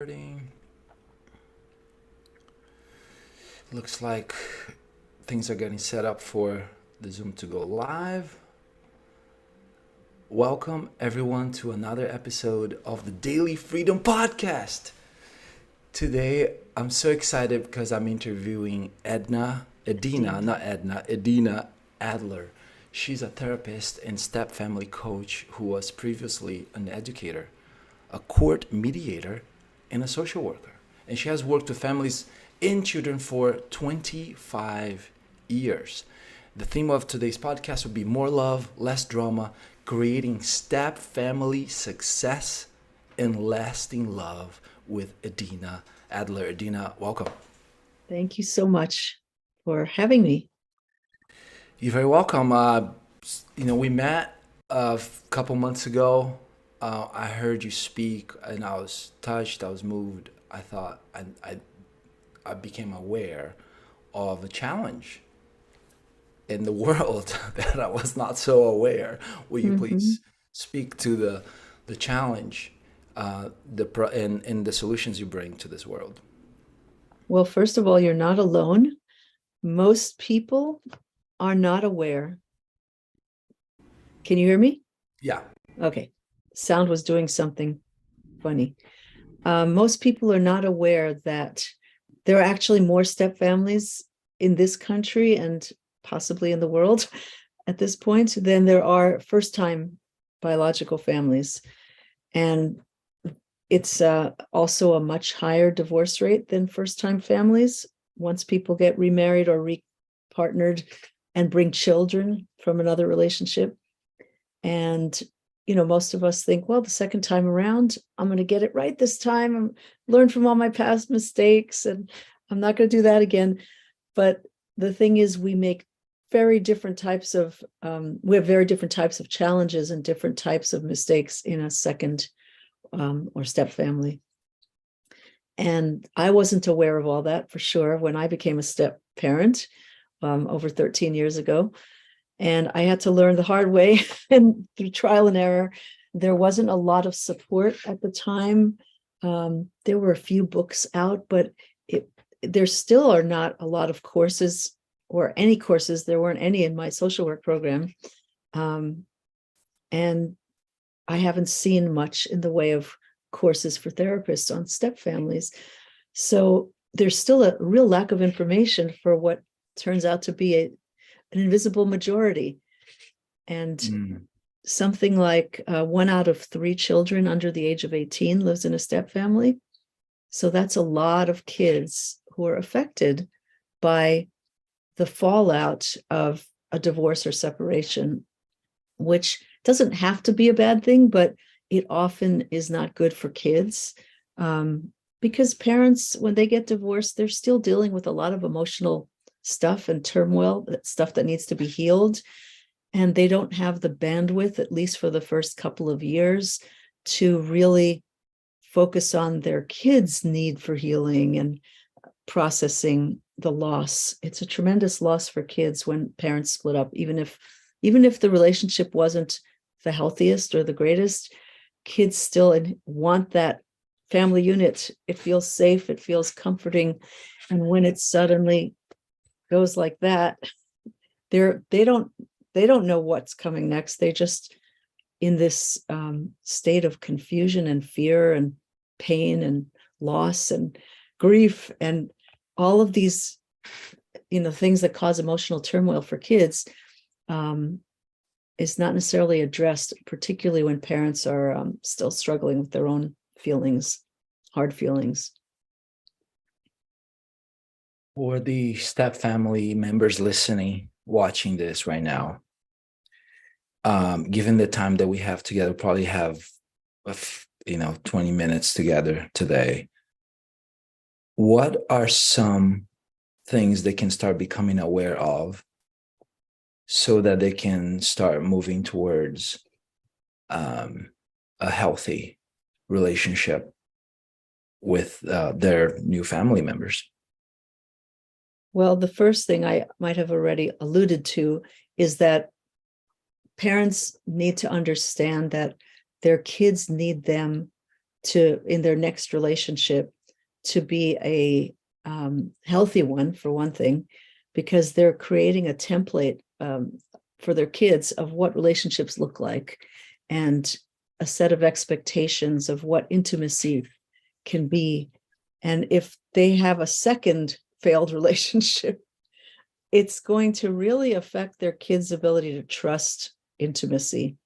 Recording. Looks like things are getting set up for the Zoom to go live. Welcome everyone to another episode of the Daily Freedom Podcast. Today I'm so excited because I'm interviewing Edina Adler. She's a therapist and stepfamily coach who was previously an educator, a court mediator, and a social worker. And she has worked with families and children for 25 years. The theme of today's podcast would be more love, less drama, creating step family success and lasting love with Edina Adler. Edina, welcome. Thank you so much for having me. You're very welcome. We met a couple months ago. I heard you speak, and I was touched. I was moved. I thought I became aware of a challenge in the world that I was not so aware. Will you Mhm. please speak to the challenge, and the solutions you bring to this world? Well, first of all, you're not alone. Most people are not aware. Can you hear me? Yeah. Okay. Sound was doing something funny. Most people are not aware that there are actually more step families in this country and possibly in the world at this point than there are first-time biological families. And it's also a much higher divorce rate than first-time families once people get remarried or repartnered and bring children from another relationship. And most of us think, well, the second time around, I'm going to get it right this time. I'm learn from all my past mistakes, and I'm not going to do that again. But the thing is, we have very different types of challenges and different types of mistakes in a second or step family. And I wasn't aware of all that for sure when I became a step parent over 13 years ago. And I had to learn the hard way and through trial and error. There wasn't a lot of support at the time. There were a few books out, but there still are not a lot of courses or any courses. There weren't any in my social work program. And I haven't seen much in the way of courses for therapists on step families. So there's still a real lack of information for what turns out to be an invisible majority. And something like 1 out of 3 children under the age of 18 lives in a step family. So that's a lot of kids who are affected by the fallout of a divorce or separation, which doesn't have to be a bad thing, but it often is not good for kids. Because parents, when they get divorced, they're still dealing with a lot of emotional stuff and turmoil, stuff that needs to be healed. And they don't have the bandwidth, at least for the first couple of years, to really focus on their kids' need for healing and processing the loss. It's a tremendous loss for kids when parents split up, even if the relationship wasn't the healthiest or the greatest. Kids still want that family unit. It feels safe, it feels comforting. And when it suddenly goes like that, they don't know what's coming next. They just in this state of confusion and fear and pain and loss and grief and all of these things that cause emotional turmoil for kids is not necessarily addressed, particularly when parents are still struggling with their own feelings, hard feelings. For the step family members listening, watching this right now, given the time that we have together, probably have 20 minutes together today, what are some things they can start becoming aware of so that they can start moving towards a healthy relationship with their new family members? Well, the first thing I might have already alluded to is that parents need to understand that their kids need them in their next relationship to be a healthy one, for one thing, because they're creating a template for their kids of what relationships look like, and a set of expectations of what intimacy can be. And if they have a second failed relationship, it's going to really affect their kids' ability to trust intimacy.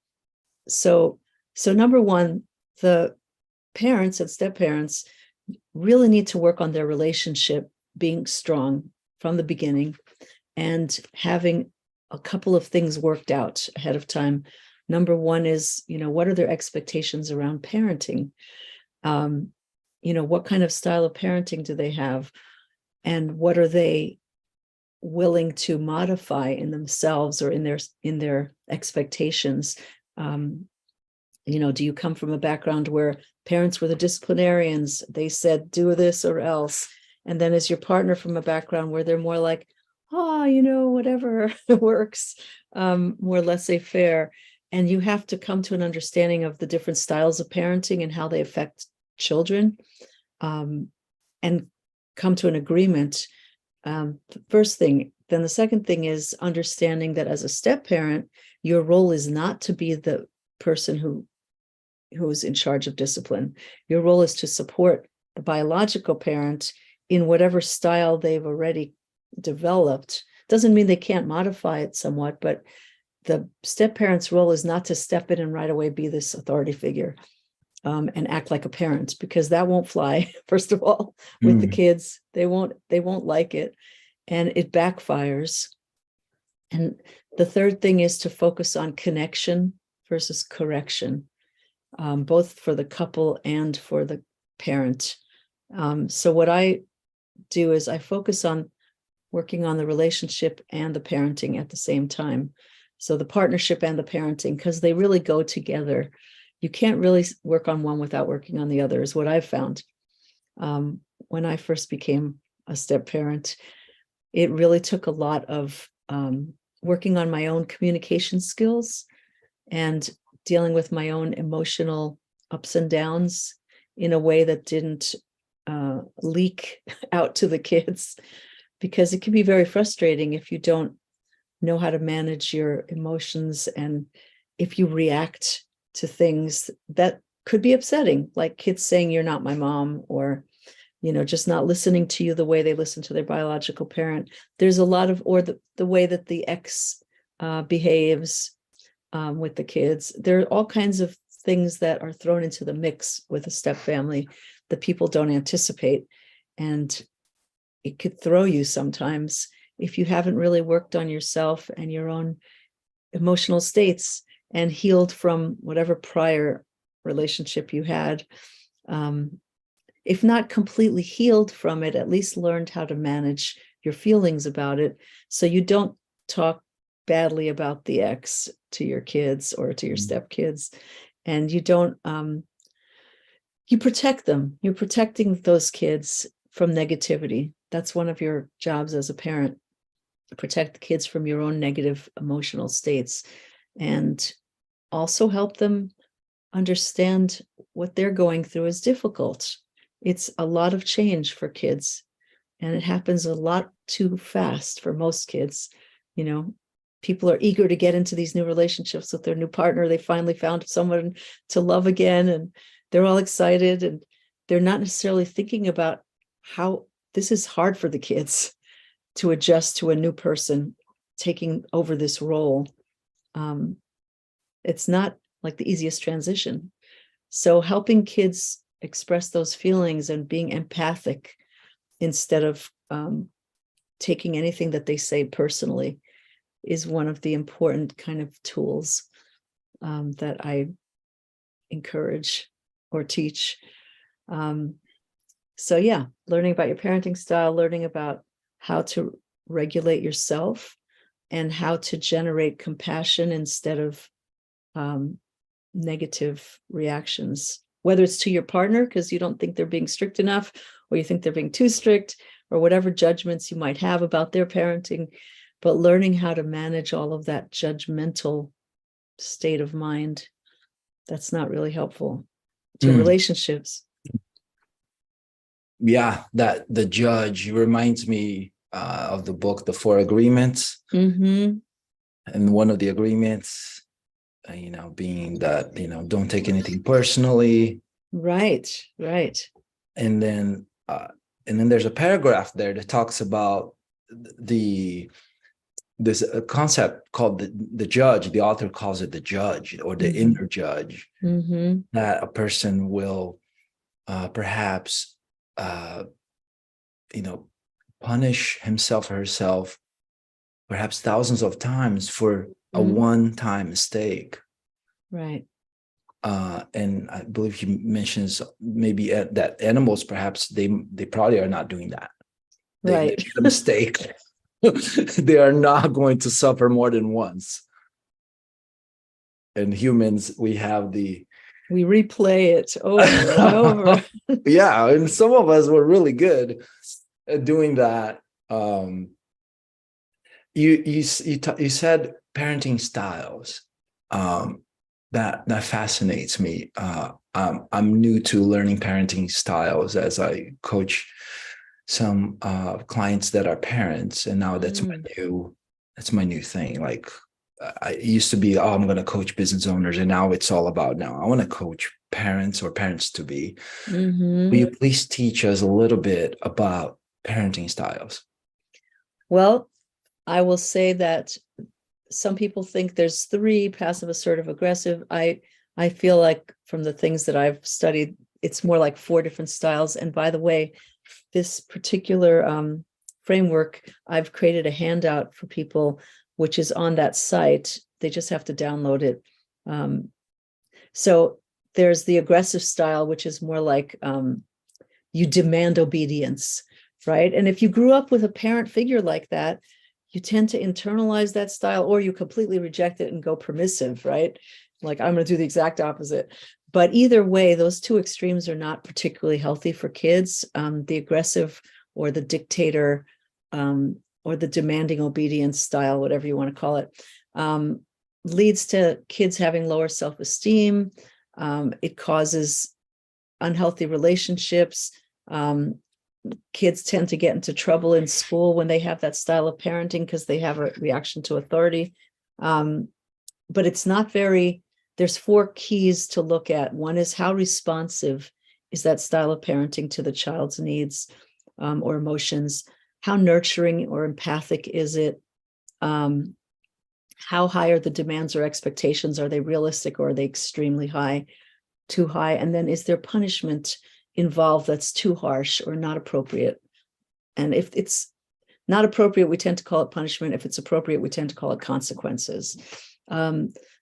So number one, the parents and step-parents really need to work on their relationship being strong from the beginning, and having a couple of things worked out ahead of time. Number one is, what are their expectations around parenting? What kind of style of parenting do they have? And what are they willing to modify in themselves or in their expectations? Do you come from a background where parents were the disciplinarians? They said, do this or else. And then is your partner from a background where they're more like, whatever works, more laissez-faire? And you have to come to an understanding of the different styles of parenting and how they affect children, and come to an agreement. The first thing. Then the second thing is understanding that as a step parent, your role is not to be the person who's in charge of discipline. Your role is to support the biological parent in whatever style they've already developed. Doesn't mean they can't modify it somewhat, but the step parent's role is not to step in and right away be this authority figure, and act like a parent, because that won't fly. First of all, with the kids, they won't like it, and it backfires. And the third thing is to focus on connection versus correction, both for the couple and for the parent. So what I do is I focus on working on the relationship and the parenting at the same time. So the partnership and the parenting, because they really go together. You can't really work on one without working on the other, is what I've found. When I first became a step parent, it really took a lot of working on my own communication skills and dealing with my own emotional ups and downs in a way that didn't leak out to the kids, because it can be very frustrating if you don't know how to manage your emotions, and if you react to things that could be upsetting, like kids saying you're not my mom, or just not listening to you the way they listen to their biological parent. There's a lot of, or the way that the ex behaves with the kids. There are all kinds of things that are thrown into the mix with a step family that people don't anticipate, and it could throw you sometimes if you haven't really worked on yourself and your own emotional states and healed from whatever prior relationship you had. If not completely healed from it, at least learned how to manage your feelings about it, so you don't talk badly about the ex to your kids or to your stepkids, and you don't, you protect them. You're protecting those kids from negativity. That's one of your jobs as a parent, protect the kids from your own negative emotional states, and also help them understand what they're going through is difficult. It's a lot of change for kids, and it happens a lot too fast for most kids. People are eager to get into these new relationships with their new partner. They finally found someone to love again, and they're all excited, and they're not necessarily thinking about how this is hard for the kids to adjust to a new person taking over this role. It's not like the easiest transition. So helping kids express those feelings and being empathic instead of taking anything that they say personally is one of the important kind of tools that I encourage or teach. So yeah, learning about your parenting style, learning about how to regulate yourself and how to generate compassion instead of negative reactions, whether it's to your partner because you don't think they're being strict enough, or you think they're being too strict, or whatever judgments you might have about their parenting, but learning how to manage all of that judgmental state of mind, that's not really helpful. to Mm. relationships. Yeah, that the judge reminds me of the book, The Four Agreements. Mm-hmm. And one of the agreements, being that, don't take anything personally. Right, right. And then there's a paragraph there that talks about this concept called the judge. The author calls it the judge, or the inner judge, that a person will perhaps punish himself or herself perhaps thousands of times for a one-time mistake. Right. And I believe he mentions maybe that animals, perhaps they probably are not doing that. They Right. made a mistake. They are not going to suffer more than once. And humans, we replay it over and over. Yeah, and some of us were really good at doing that. You said parenting styles. That fascinates me. I'm new to learning parenting styles as I coach some clients that are parents, and now that's my new thing. Like, I used to be, I'm going to coach business owners, and now it's all about, now I want to coach parents or parents to be. Will you please teach us a little bit about parenting styles? Well, I will say that some people think there's 3: passive, assertive, aggressive. I feel like from the things that I've studied, it's more like 4 different styles. And by the way, this particular framework, I've created a handout for people, which is on that site. They just have to download it. So there's the aggressive style, which is more like you demand obedience, right? And if you grew up with a parent figure like that, you tend to internalize that style, or you completely reject it and go permissive, right? Like, I'm going to do the exact opposite. But either way, those 2 extremes are not particularly healthy for kids. The aggressive, or the dictator, or the demanding obedience style, whatever you want to call it, leads to kids having lower self-esteem. It causes unhealthy relationships. Kids tend to get into trouble in school when they have that style of parenting, because they have a reaction to authority. But it's not there's 4 keys to look at. One is, how responsive is that style of parenting to the child's needs or emotions? How nurturing or empathic is it? How high are the demands or expectations? Are they realistic, or are they extremely high, too high? And then, is there punishment involved that's too harsh or not appropriate? And if it's not appropriate, we tend to call it punishment. If it's appropriate, we tend to call it consequences.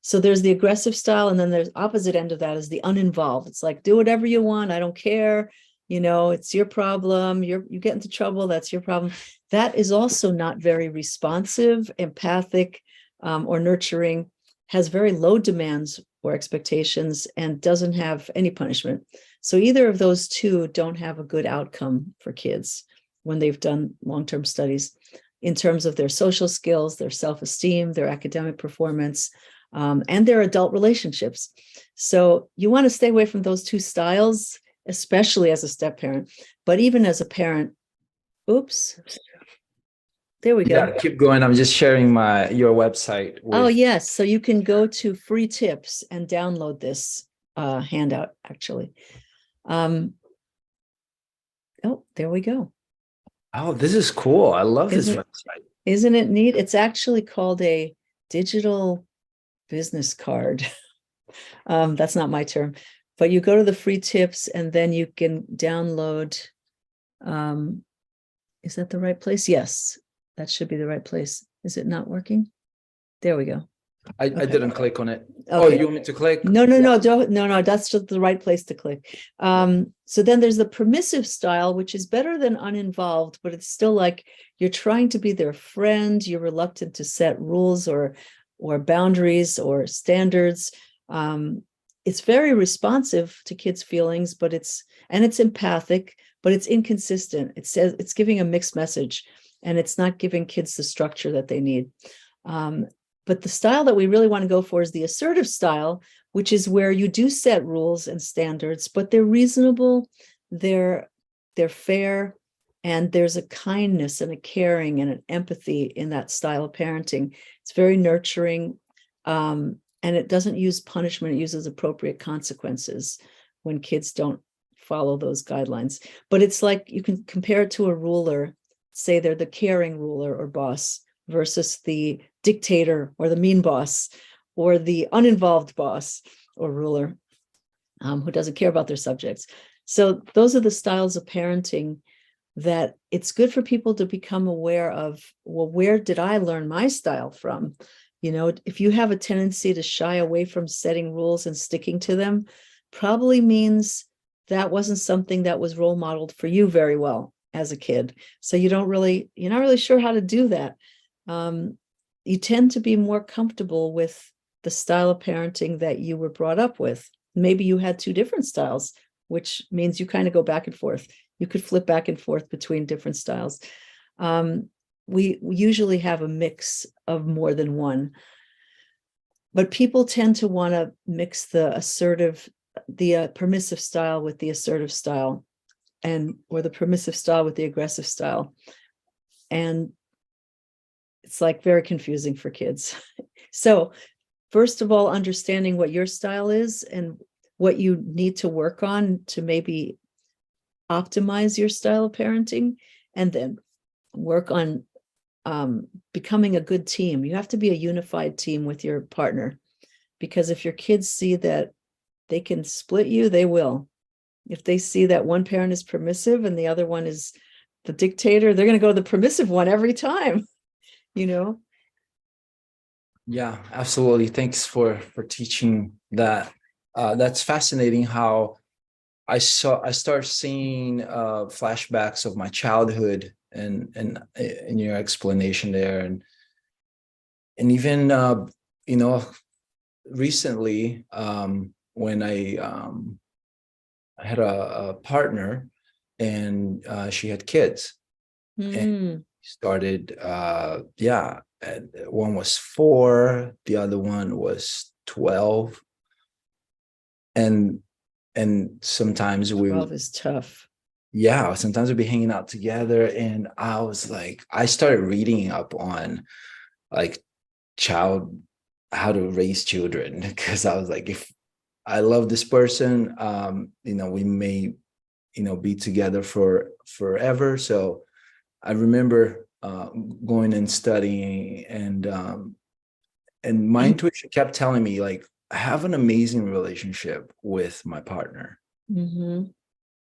So there's the aggressive style, and then there's opposite end of that is the uninvolved. It's like, do whatever you want, I don't care, it's your problem, you get into trouble, that's your problem. That is also not very responsive, empathic, or nurturing, has very low demands or expectations, and doesn't have any punishment. So either of those 2 don't have a good outcome for kids when they've done long-term studies in terms of their social skills, their self-esteem, their academic performance, and their adult relationships. So you want to stay away from those 2 styles, especially as a step parent, but even as a parent. Oops. There we go. Yeah, keep going. I'm just sharing your website. Oh, yes. So you can go to free tips and download this handout, actually. Oh, there we go. Oh, this is cool. I love this website. Isn't it neat? It's actually called a digital business card. That's not my term, but you go to the free tips, and then you can download. Is that the right place? Yes, that should be the right place. Is it not working? There we go. I didn't click on it. Okay. Oh, you want me to click? No, that's just the right place to click. So then there's the permissive style, which is better than uninvolved, but it's still like you're trying to be their friend. You're reluctant to set rules or boundaries or standards. It's very responsive to kids' feelings, but it's empathic, but it's inconsistent. It says it's giving a mixed message, and it's not giving kids the structure that they need. But the style that we really want to go for is the assertive style, which is where you do set rules and standards, but they're reasonable, they're fair, and there's a kindness and a caring and an empathy in that style of parenting. It's very nurturing, and it doesn't use punishment. It uses appropriate consequences when kids don't follow those guidelines. But it's like you can compare it to a ruler, say they're the caring ruler or boss versus the dictator or the mean boss or the uninvolved boss or ruler, who doesn't care about their subjects. So those are the styles of parenting that it's good for people to become aware of. Well, where did I learn my style from? You know, if you have a tendency to shy away from setting rules and sticking to them, probably means that wasn't something that was role modeled for you very well as a kid. So you're not really sure how to do that. You tend to be more comfortable with the style of parenting that you were brought up with. Maybe you had two different styles, which means you kind of go back and forth. You could flip back and forth between different styles. We usually have a mix of more than one, but people tend to want to mix the permissive style with the assertive style, or the permissive style with the aggressive style. And it's like very confusing for kids. So first of all, understanding what your style is and what you need to work on to maybe optimize your style of parenting, and then work on becoming a good team. You have to be a unified team with your partner, because if your kids see that they can split you, they will. If they see that one parent is permissive and the other one is the dictator, they're going to go to the permissive one every time, you know? Yeah, absolutely. Thanks for teaching that. That's fascinating how I start seeing flashbacks of my childhood and in your explanation there, and even recently when I had a partner, and she had kids, and started one was 4, the other one was 12, and sometimes 12 is tough. Yeah, sometimes we'd be hanging out together, and I started reading up on like how to raise children, because I was like, if I love this person, we may be together for forever. So I remember going and studying, and my intuition kept telling me, like, have an amazing relationship with my partner, Mm-hmm.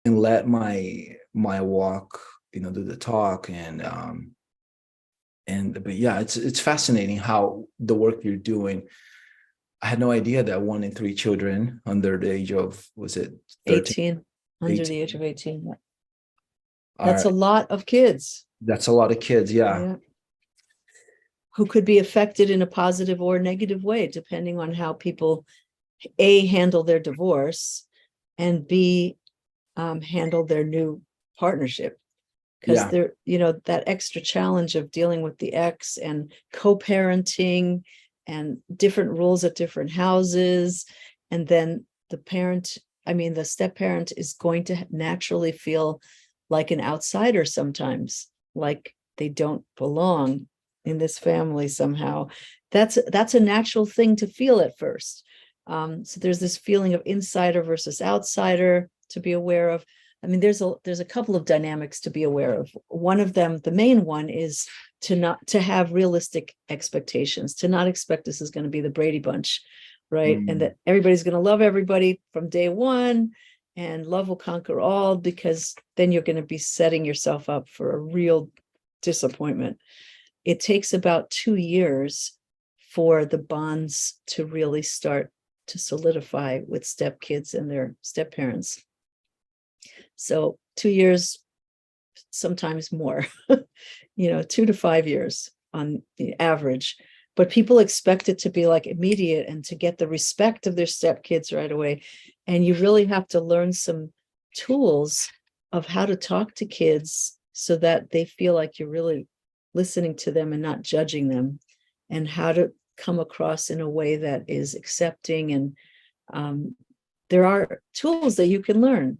and let my walk do the talk. But yeah, it's fascinating how the work you're doing. I had no idea that 1 in 3 children under the age of, was it 13? 18, under 18, the age of 18. That's a lot of kids. That's a lot of kids, yeah. Who could be affected in a positive or negative way, depending on how people, A, handle their divorce, and B, handle their new partnership. Because they're, that extra challenge of dealing with the ex and co-parenting and different rules at different houses. And then the step parent is going to naturally feel like an outsider sometimes, like they don't belong in this family somehow. That's a natural thing to feel at first. So there's this feeling of insider versus outsider to be aware of. I mean, there's a couple of dynamics to be aware of. One of them, the main one, is to have realistic expectations, to not expect this is going to be the Brady Bunch, right? And that everybody's going to love everybody from day one, and love will conquer all, because then you're going to be setting yourself up for a real disappointment. It takes about 2 years for the bonds to really start to solidify with stepkids and their step parents. So 2 years, sometimes more, 2 to 5 years on the average. But people expect it to be like immediate and to get the respect of their stepkids right away. And you really have to learn some tools of how to talk to kids so that they feel like you're really listening to them and not judging them, and how to come across in a way that is accepting and There are tools that you can learn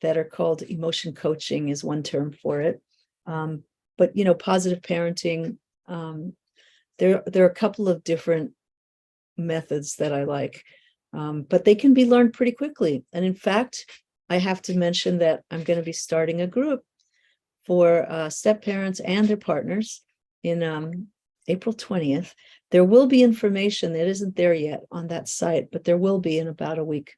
that are called emotion coaching is one term for it. But positive parenting, there are a couple of different methods that I like, but they can be learned pretty quickly. And in fact, I have to mention that I'm going to be starting a group for step parents and their partners in April 20th. There will be information that isn't there yet on that site, but there will be in about a week.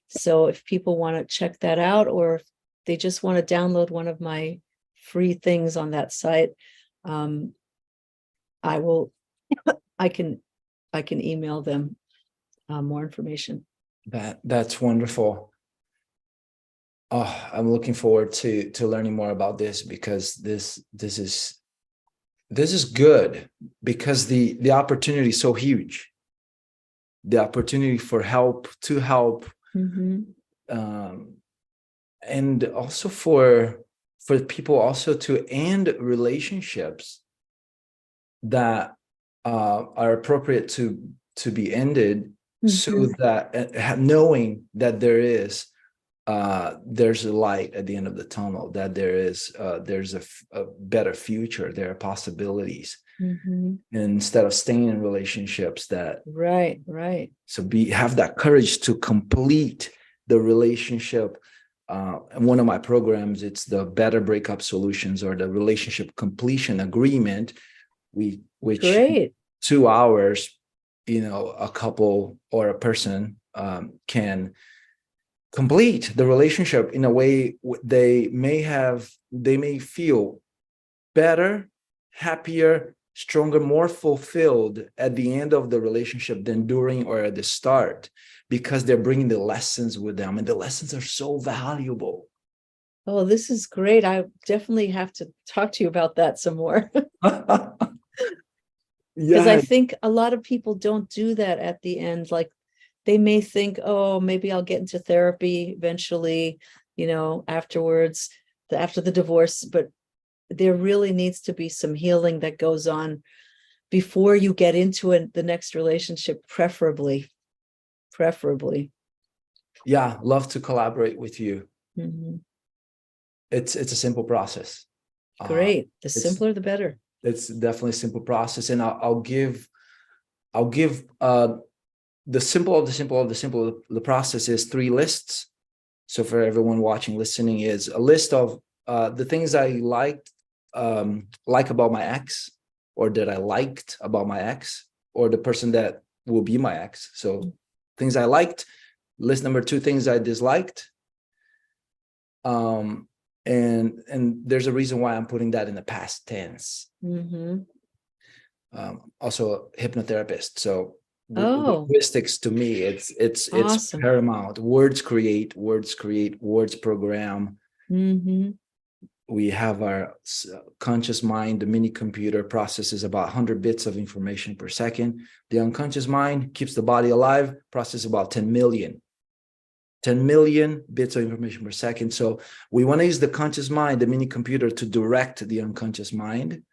So if people want to check that out, or if they just want to download one of my free things on that site, I can email them more information. That's wonderful. Oh, I'm looking forward to learning more about this, because this is good, because the opportunity is so huge. The opportunity for help, to help, and also for people also to end relationships that are appropriate to be ended, so that knowing that there's a light at the end of the tunnel, that there's a better future, there are possibilities, instead of staying in relationships that right. So have that courage to complete the relationship. And one of my programs, it's the Better Breakup Solutions, or the Relationship Completion Agreement, which Great. 2 hours, a couple or a person can complete the relationship in a way they may feel better, happier, stronger, more fulfilled at the end of the relationship than during or at the start, because they're bringing the lessons with them, and the lessons are so valuable. Oh, this is great. I definitely have to talk to you about that some more. Because I think a lot of people don't do that at the end. Like, they may think, oh, maybe I'll get into therapy eventually, afterwards, after the divorce. But there really needs to be some healing that goes on before you get into the next relationship, preferably. Yeah, love to collaborate with you. It's a simple process. Great. The simpler, the better. It's definitely a simple process, and I'll give the simple of the process is 3 lists. So for everyone watching, listening, is a list of the things I like about my ex, or that I liked about my ex, or the person that will be my ex. So things I liked. List number 2, things I disliked. And there's a reason why I'm putting that in the past tense. Also a hypnotherapist, so linguistics to me, it's awesome. Paramount. Words create, words program. We have our conscious mind. The mini computer processes about 100 bits of information per second. The unconscious mind keeps the body alive, processes about 10 million bits of information per second. So we want to use the conscious mind, the mini computer, to direct the unconscious mind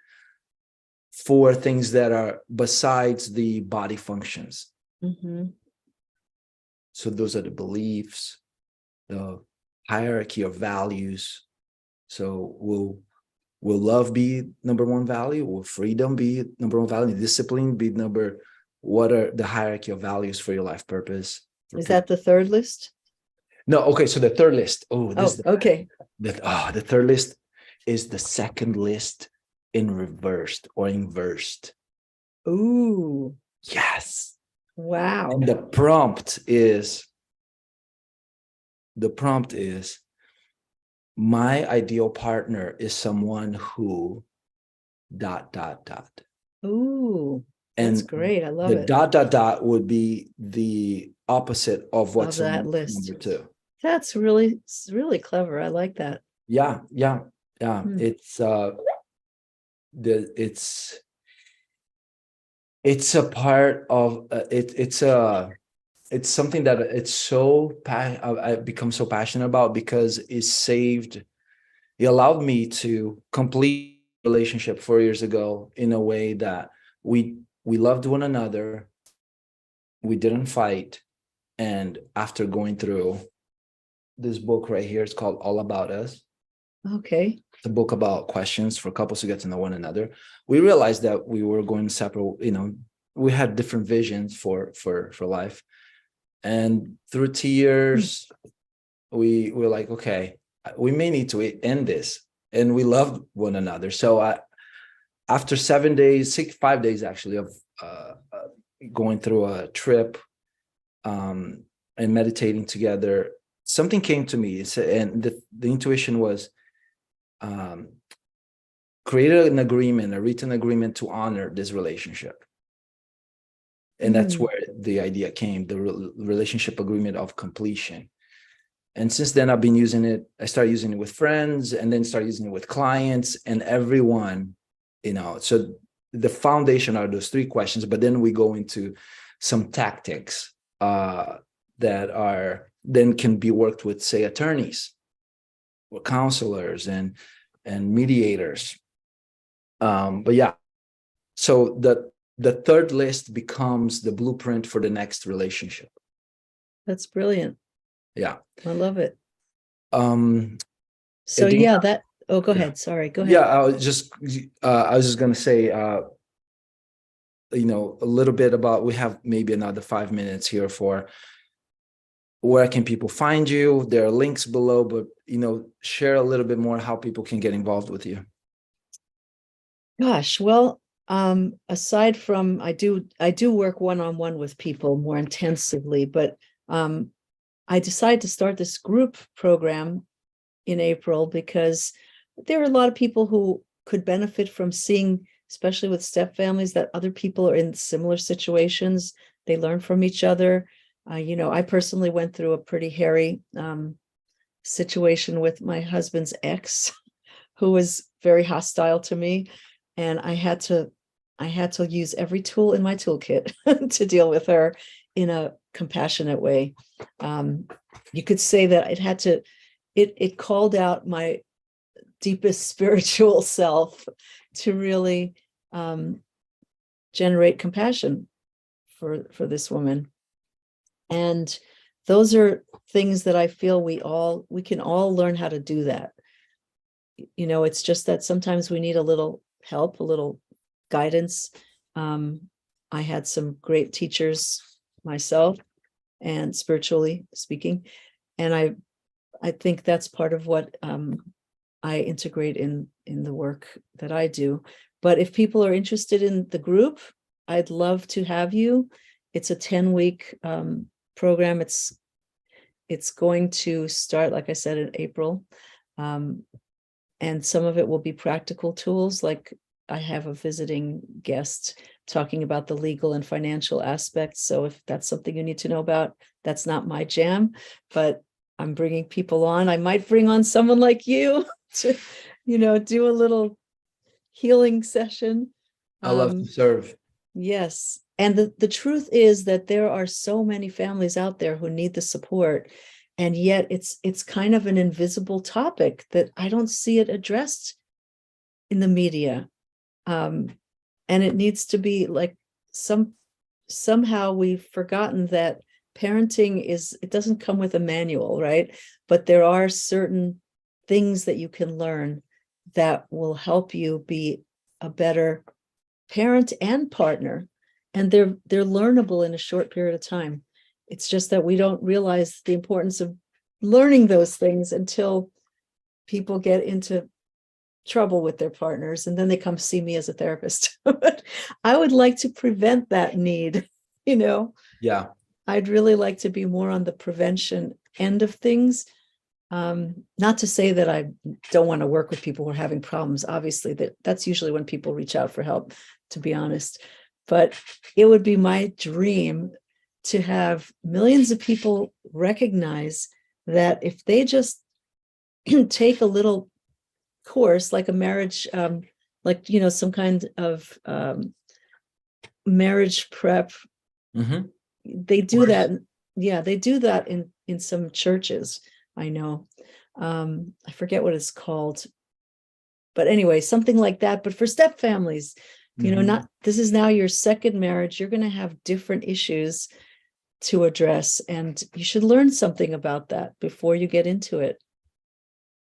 for things that are besides the body functions. So those are the beliefs, the hierarchy of values. So will love be number 1 value? Will freedom be number 1 value? Discipline be what are the hierarchy of values for your life purpose? Is that the 3rd list? No, okay. So the 3rd list. Okay. The 3rd list is the 2nd list in reversed or inversed. Ooh. Yes. Wow. And the prompt is my ideal partner is someone who ... Ooh, that's great. I love it. The ... would be the opposite of what's that on list. number 2. That's really clever. I like that. Yeah. It's a part of it's something that I become so passionate about, because it allowed me to complete a relationship 4 years ago in a way that we loved one another, we didn't fight, And after going through this book right here, it's called All About Us. Okay. It's a book about questions for couples to get to know one another. We realized that we were going separate, we had different visions for life. And through tears, we were like, okay, we may need to end this. And we loved one another. So after 7 days, 5 days actually, of going through a trip and meditating together, something came to me. And the intuition was, create an agreement, a written agreement to honor this relationship. And that's where the idea came, the relationship agreement of completion. And since then, I've been using it. I started using it with friends, and then started using it with clients and everyone, So the foundation are those 3 questions, but then we go into some tactics that are then can be worked with, say, attorneys or counselors and mediators. But yeah, so the third list becomes the blueprint for the next relationship. That's brilliant. Yeah. I love it. So Edina, go ahead. Sorry, go ahead. Yeah, I was just going to say, a little bit about, we have maybe another 5 minutes here for where can people find you. There are links below, but, share a little bit more how people can get involved with you. Gosh, well, aside from, I do work one-on-one with people more intensively, but I decided to start this group program in April because there are a lot of people who could benefit from seeing, especially with step families, that other people are in similar situations. They learn from each other. I personally went through a pretty hairy situation with my husband's ex, who was very hostile to me, and I had to use every tool in my toolkit to deal with her in a compassionate way. You could say that it called out my deepest spiritual self to really generate compassion for this woman. And those are things that I feel we can all learn how to do that. It's just that sometimes we need a little help, a little guidance. I had some great teachers myself, and spiritually speaking, and I think that's part of what I integrate in the work that I do. But if people are interested in the group, I'd love to have you. It's a 10-week program. It's going to start, like I said, in April. And some of it will be practical tools, like I have a visiting guest talking about the legal and financial aspects. So if that's something you need to know about, that's not my jam, but I'm bringing people on. I might bring on someone like you to, do a little healing session. I love to serve. Yes. And the truth is that there are so many families out there who need the support. And yet it's kind of an invisible topic that I don't see it addressed in the media. And it needs to be like somehow we've forgotten that parenting it doesn't come with a manual, right? But there are certain things that you can learn that will help you be a better parent and partner. And they're learnable in a short period of time. It's just that we don't realize the importance of learning those things until people get into trouble with their partners, and then they come see me as a therapist. But I would like to prevent that need, Yeah. I'd really like to be more on the prevention end of things. Not to say that I don't want to work with people who are having problems. Obviously, that's usually when people reach out for help, to be honest. But it would be my dream to have millions of people recognize that if they just take a little course, like a marriage, some kind of marriage prep. Mm-hmm. They do that. Yeah, they do that in some churches. I know. I forget what it's called. But anyway, something like that. But for step families, this is now your second marriage. You're going to have different issues. to address, and you should learn something about that before you get into it.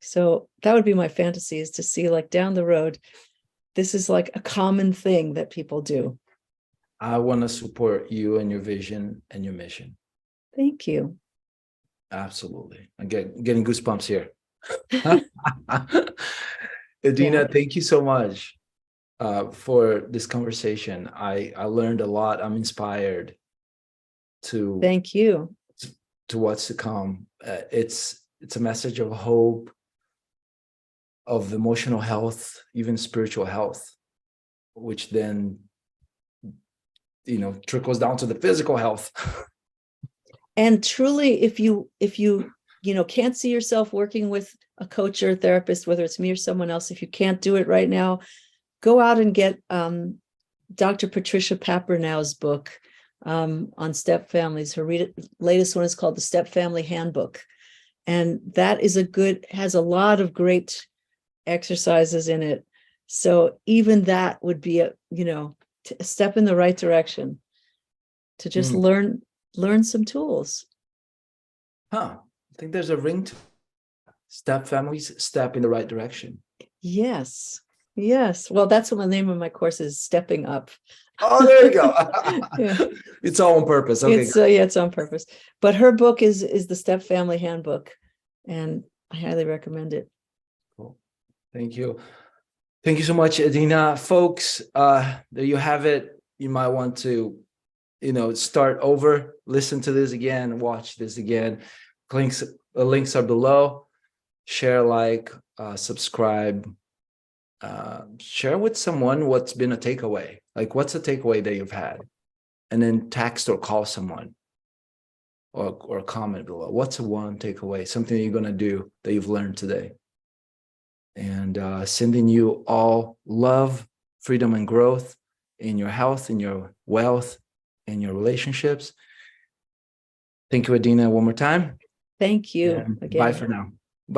So that would be my fantasy, is to see like down the road, this is like a common thing that people do. I want to support you and your vision and your mission. Thank you. Absolutely. I'm getting goosebumps here. Edina, Yeah. thank you so much for this conversation. I learned a lot. I'm inspired to Thank you. what's to come. It's a message of hope, of emotional health, even spiritual health, which then trickles down to the physical health. And truly, if you can't see yourself working with a coach or a therapist, whether it's me or someone else, if you can't do it right now, go out and get Dr. Patricia Papernow's book on step families. Her latest one is called the Stepfamily Handbook. And that is has a lot of great exercises in it. So even that would be a step in the right direction to just learn some tools. I think there's a ring to step families, step in the right direction. Yes. Well, that's what the name of my course is, Stepping Up. Oh, there you go. Yeah. It's all on purpose. Okay. It's on purpose. But her book is the Stepfamily Handbook, and I highly recommend it. Cool. Thank you. Thank you so much, Edina. Folks, there you have it. You might want to, start over, listen to this again, watch this again. Links are below. Share, like, subscribe. Share with someone what's been a takeaway. Like, what's a takeaway that you've had? And then text or call someone or comment below. What's one takeaway? Something you're going to do that you've learned today. And sending you all love, freedom, and growth in your health, in your wealth, in your relationships. Thank you, Edina, one more time. Thank you And again. bye for now.